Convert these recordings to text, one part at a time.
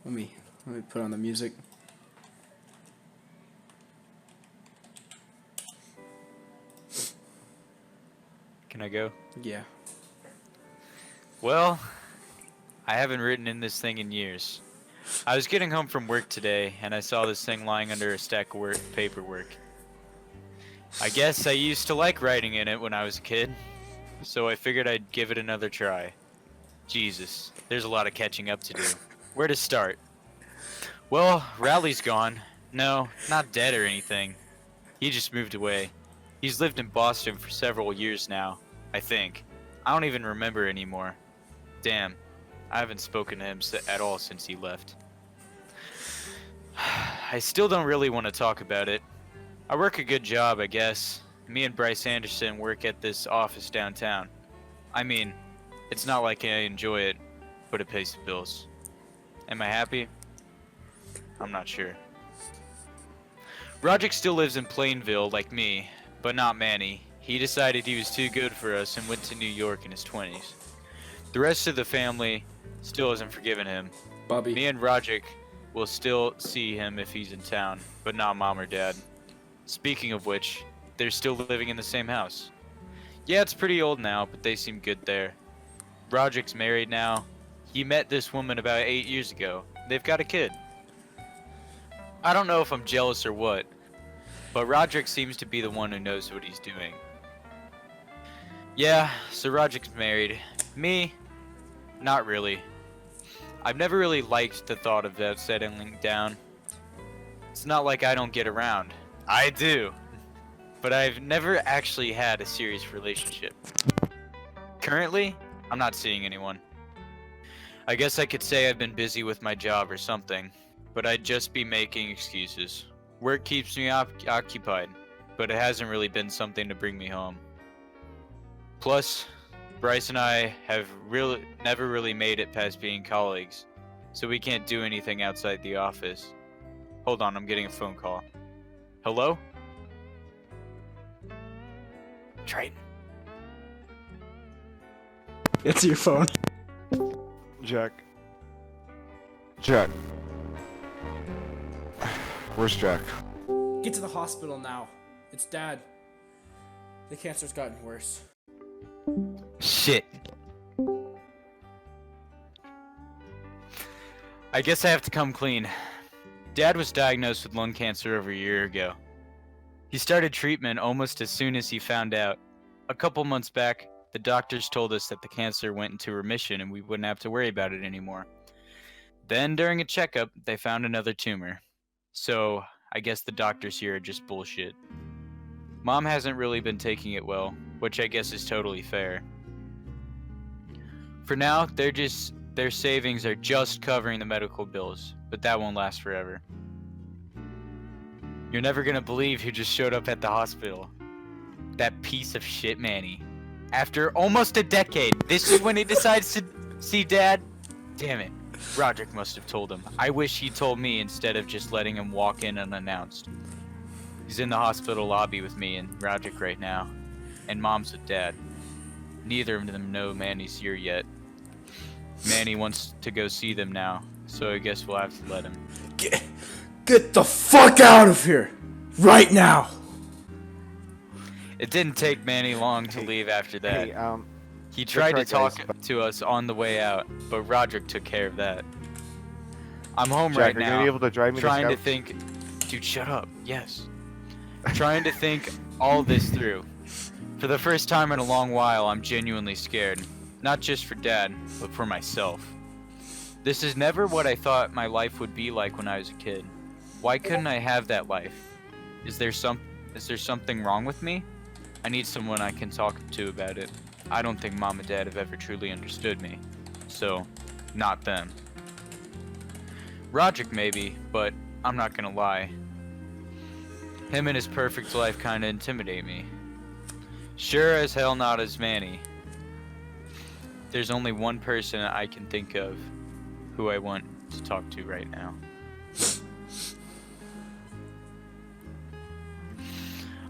Let me put on the music. Can I go? Yeah. Well, I haven't written in this thing in years. I was getting home from work today, and I saw this thing lying under a stack of paperwork. I guess I used to like writing in it when I was a kid, so I figured I'd give it another try. Jesus, there's a lot of catching up to do. Where to start? Well, Rowley's gone. No, not dead or anything. He just moved away. He's lived in Boston for several years now, I think. I don't even remember anymore. Damn, I haven't spoken to him at all since he left. I still don't really want to talk about it. I work a good job, I guess. Me and Bryce Anderson work at this office downtown. I mean, it's not like I enjoy it, but it pays the bills. Am I happy? I'm not sure. Roderick still lives in Plainville like me, but not Manny. He decided he was too good for us and went to New York in his 20s. The rest of the family still hasn't forgiven him. Bobby. Me and Roderick will still see him if he's in town, but not Mom or Dad. Speaking of which, they're still living in the same house. Yeah, it's pretty old now, but they seem good there. Roderick's married now. He met this woman about 8 years ago. They've got a kid. I don't know if I'm jealous or what, but Roderick seems to be the one who knows what he's doing. Yeah, so Roderick's married. Me? Not really. I've never really liked the thought of that settling down. It's not like I don't get around. I do. But I've never actually had a serious relationship. Currently, I'm not seeing anyone. I guess I could say I've been busy with my job or something, but I'd just be making excuses. Work keeps me occupied, but it hasn't really been something to bring me home. Plus, Bryce and I have never really made it past being colleagues, so we can't do anything outside the office. Hold on, I'm getting a phone call. Hello? Triton. It's your phone. Jack. Jack. Where's Jack? Get to the hospital now. It's Dad. The cancer's gotten worse. Shit. I guess I have to come clean. Dad was diagnosed with lung cancer over a year ago. He started treatment almost as soon as he found out. A couple months back, the doctors told us that the cancer went into remission and we wouldn't have to worry about it anymore. Then, during a checkup, they found another tumor. So, I guess the doctors here are just bullshit. Mom hasn't really been taking it well, which I guess is totally fair. For now, their savings are just covering the medical bills, but that won't last forever. You're never gonna believe who just showed up at the hospital. That piece of shit Manny. After almost a decade, this is when he decides to see Dad? Damn it. Roderick must have told him. I wish he told me instead of just letting him walk in unannounced. He's in the hospital lobby with me and Roderick right now. And Mom's with Dad. Neither of them know Manny's here yet. Manny wants to go see them now, so I guess we'll have to let him. Get the fuck out of here! Right now! It didn't take Manny long to leave after that. Hey, He tried to that's right, talk guys. to us on the way out, but Roderick took care of that. I'm home Jack, right are you now, gonna be able to drive me trying to to Scouts? think... Dude, shut up. Yes. Trying to think all this through. For the first time in a long while, I'm genuinely scared. Not just for Dad, but for myself. This is never what I thought my life would be like when I was a kid. Why couldn't I have that life? Is there something wrong with me? I need someone I can talk to about it. I don't think Mom and Dad have ever truly understood me. So, not them. Roderick maybe, but I'm not gonna lie. Him and his perfect life kinda intimidate me. Sure as hell not as Manny. There's only one person I can think of who I want to talk to right now.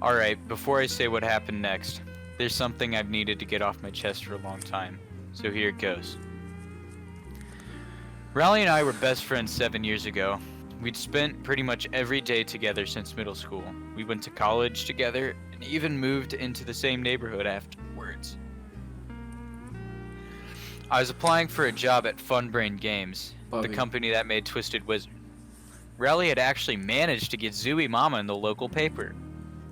Alright, before I say what happened next, there's something I've needed to get off my chest for a long time, so here it goes. Riley and I were best friends 7 years ago. We'd spent pretty much every day together since middle school. We went to college together and even moved into the same neighborhood afterwards. I was applying for a job at Funbrain Games, the company that made Twisted Wizard. Riley had actually managed to get Zooey Mama in the local paper.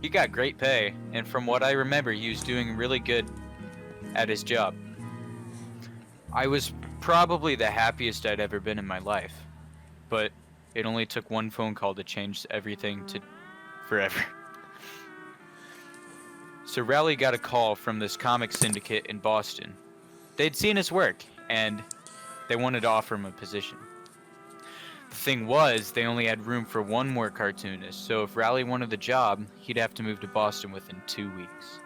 He got great pay, and from what I remember, he was doing really good at his job. I was probably the happiest I'd ever been in my life, but it only took one phone call to change everything to forever. So Riley got a call from this comic syndicate in Boston. They'd seen his work, and they wanted to offer him a position. The thing was, they only had room for one more cartoonist, so if Riley wanted the job, he'd have to move to Boston within 2 weeks.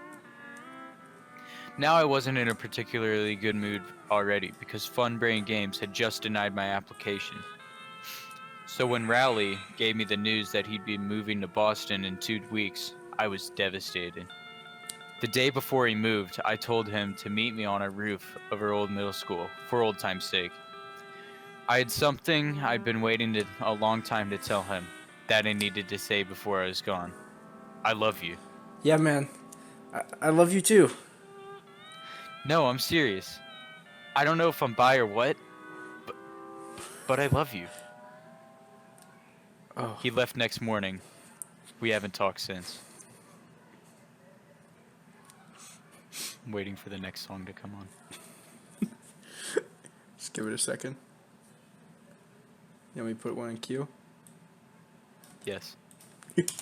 Now I wasn't in a particularly good mood already, because Funbrain Games had just denied my application. So when Riley gave me the news that he'd be moving to Boston in 2 weeks, I was devastated. The day before he moved, I told him to meet me on a roof of our old middle school, for old time's sake. I had something I'd been waiting a long time to tell him, that I needed to say before I was gone. I love you. Yeah, man. I love you too. No, I'm serious. I don't know if I'm bi or what, but I love you. Oh. He left next morning. We haven't talked since. I'm waiting for the next song to come on. Just give it a second. You want me to put one in queue? Yes. It's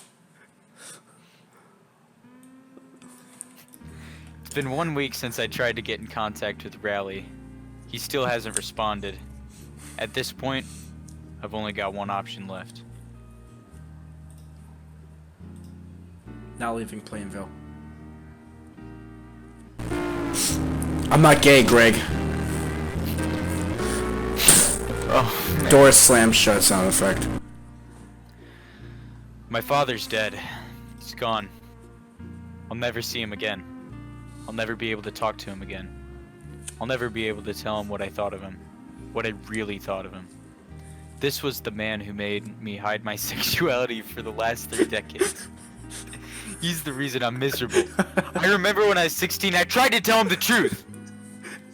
been 1 week since I tried to get in contact with Riley. He still hasn't responded. At this point, I've only got one option left. Not leaving Plainville. I'm not gay, Greg. Oh, man. Door slammed shut sound effect. My father's dead. He's gone. I'll never see him again. I'll never be able to talk to him again. I'll never be able to tell him what I thought of him. What I really thought of him. This was the man who made me hide my sexuality for the last 3 decades. He's the reason I'm miserable. I remember when I was 16, I tried to tell him the truth.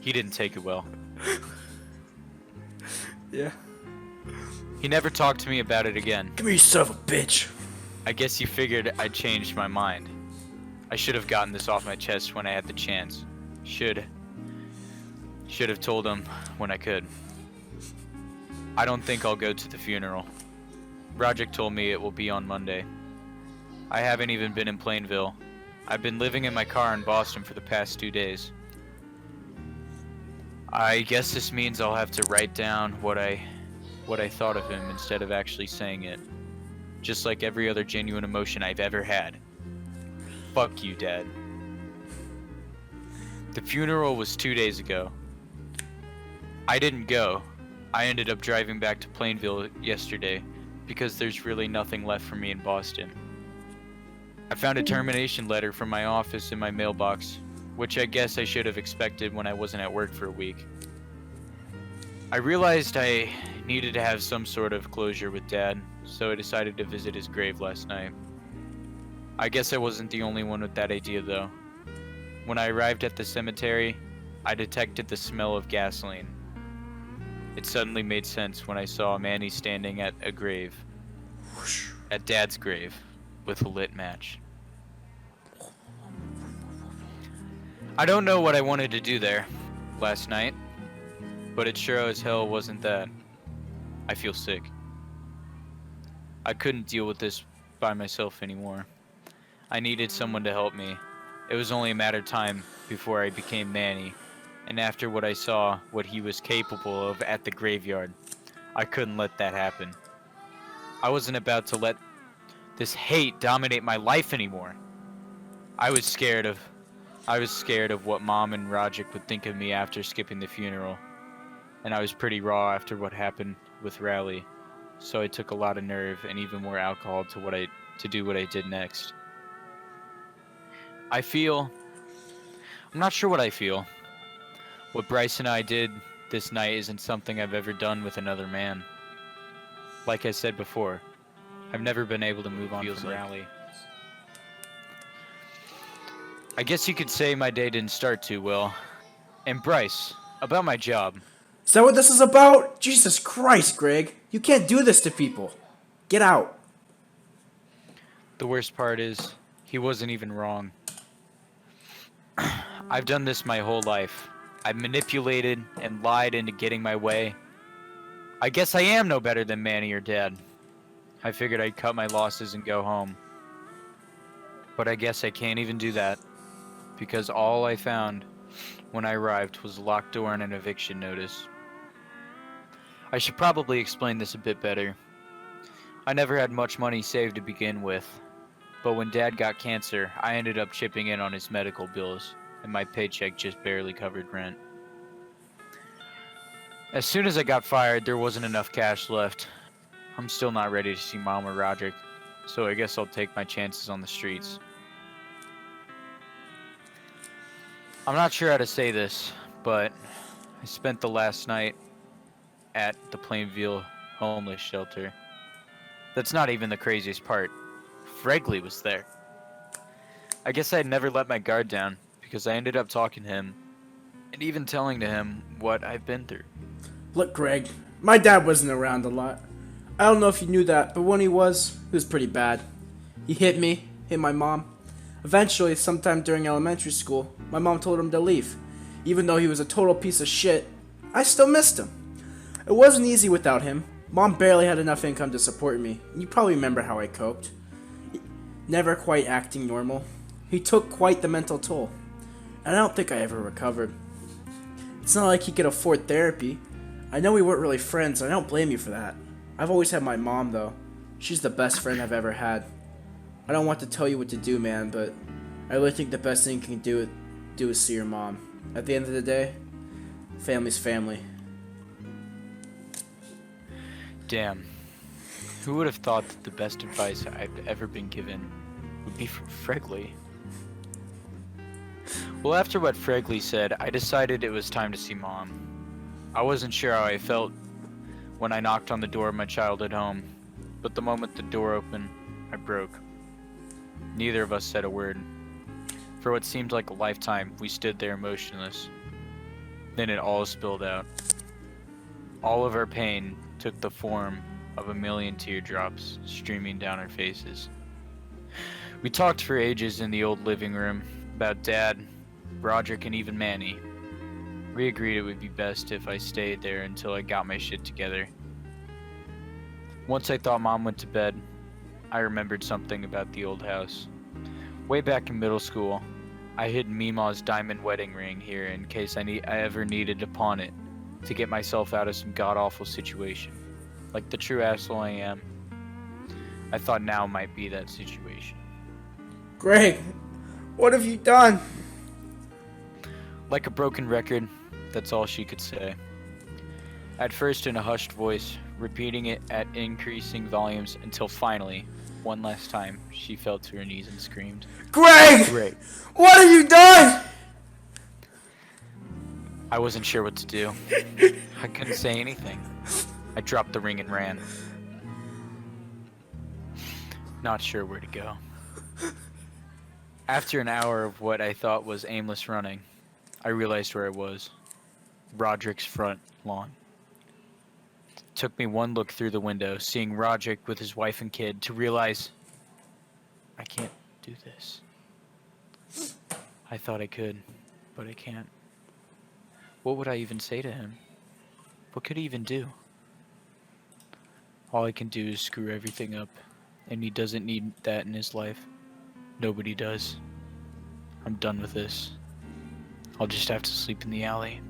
He didn't take it well. Yeah. He never talked to me about it again. Come here, you son of a bitch. I guess he figured I'd changed my mind. I should have gotten this off my chest when I had the chance. Should have told him when I could. I don't think I'll go to the funeral. Rogic told me it will be on Monday. I haven't even been in Plainville. I've been living in my car in Boston for the past 2 days. I guess this means I'll have to write down what I thought of him instead of actually saying it. Just like every other genuine emotion I've ever had. Fuck you, Dad. The funeral was 2 days ago. I didn't go. I ended up driving back to Plainville yesterday because there's really nothing left for me in Boston. I found a termination letter from my office in my mailbox, which I guess I should have expected when I wasn't at work for a week. I realized I needed to have some sort of closure with Dad, so I decided to visit his grave last night. I guess I wasn't the only one with that idea though. When I arrived at the cemetery, I detected the smell of gasoline. It suddenly made sense when I saw Manny standing at a grave. At Dad's grave, with a lit match. I don't know what I wanted to do there last night, but it sure as hell wasn't that. I feel sick. I couldn't deal with this by myself anymore. I needed someone to help me. It was only a matter of time before I became Manny, and after what I saw, what he was capable of at the graveyard, I couldn't let that happen. I wasn't about to let this hate dominate my life anymore. I was scared of what Mom and Rogic would think of me after skipping the funeral, and I was pretty raw after what happened with Riley, so I took a lot of nerve and even more alcohol to do what I did next. I'm not sure what I feel. What Bryce and I did this night isn't something I've ever done with another man. Like I said before, I've never been able to move on from Rally. I guess you could say my day didn't start too well. And Bryce, about my job. Is that what this is about? Jesus Christ, Greg. You can't do this to people. Get out. The worst part is, he wasn't even wrong. I've done this my whole life. I've manipulated and lied into getting my way. I guess I am no better than Manny or Dad. I figured I'd cut my losses and go home. But I guess I can't even do that, because all I found when I arrived was a locked door and an eviction notice. I should probably explain this a bit better. I never had much money saved to begin with, but when Dad got cancer, I ended up chipping in on his medical bills, and my paycheck just barely covered rent. As soon as I got fired, there wasn't enough cash left. I'm still not ready to see Mom or Roderick, so I guess I'll take my chances on the streets. I'm not sure how to say this, but I spent the last night at the Plainview homeless shelter. That's not even the craziest part. Fregley was there. I guess I'd never let my guard down, because I ended up talking to him, and even telling to him what I've been through. Look, Greg, my dad wasn't around a lot. I don't know if you knew that, but when he was pretty bad. He hit me, hit my mom. Eventually, sometime during elementary school, my mom told him to leave. Even though he was a total piece of shit, I still missed him. It wasn't easy without him. Mom barely had enough income to support me. You probably remember how I coped. Never quite acting normal. He took quite the mental toll. And I don't think I ever recovered. It's not like he could afford therapy. I know we weren't really friends, and I don't blame you for that. I've always had my mom, though. She's the best friend I've ever had. I don't want to tell you what to do, man, but I really think the best thing you can do is see your mom. At the end of the day, family's family. Damn. Who would have thought that the best advice I've ever been given would be from Fregley? Well, after what Fregley said, I decided it was time to see Mom. I wasn't sure how I felt when I knocked on the door of my childhood home, but the moment the door opened, I broke. Neither of us said a word. For what seemed like a lifetime, we stood there motionless. Then it all spilled out. All of our pain took the form of a million teardrops streaming down our faces. We talked for ages in the old living room about Dad, Roderick, and even Manny. We agreed it would be best if I stayed there until I got my shit together. Once I thought Mom went to bed, I remembered something about the old house. Way back in middle school, I hid Mima's diamond wedding ring here in case I ever needed to pawn it to get myself out of some god-awful situation. Like the true asshole I am, I thought now might be that situation. Greg, what have you done? Like a broken record, that's all she could say. At first in a hushed voice, repeating it at increasing volumes until finally, one last time, she fell to her knees and screamed. Greg! What have you done? I wasn't sure what to do. I couldn't say anything. I dropped the ring and ran. Not sure where to go. After an hour of what I thought was aimless running, I realized where I was. Roderick's front lawn. It took me one look through the window, seeing Roderick with his wife and kid, to realize I can't do this. I thought I could, but I can't. What would I even say to him? What could he even do? All I can do is screw everything up, and he doesn't need that in his life. Nobody does. I'm done with this. I'll just have to sleep in the alley.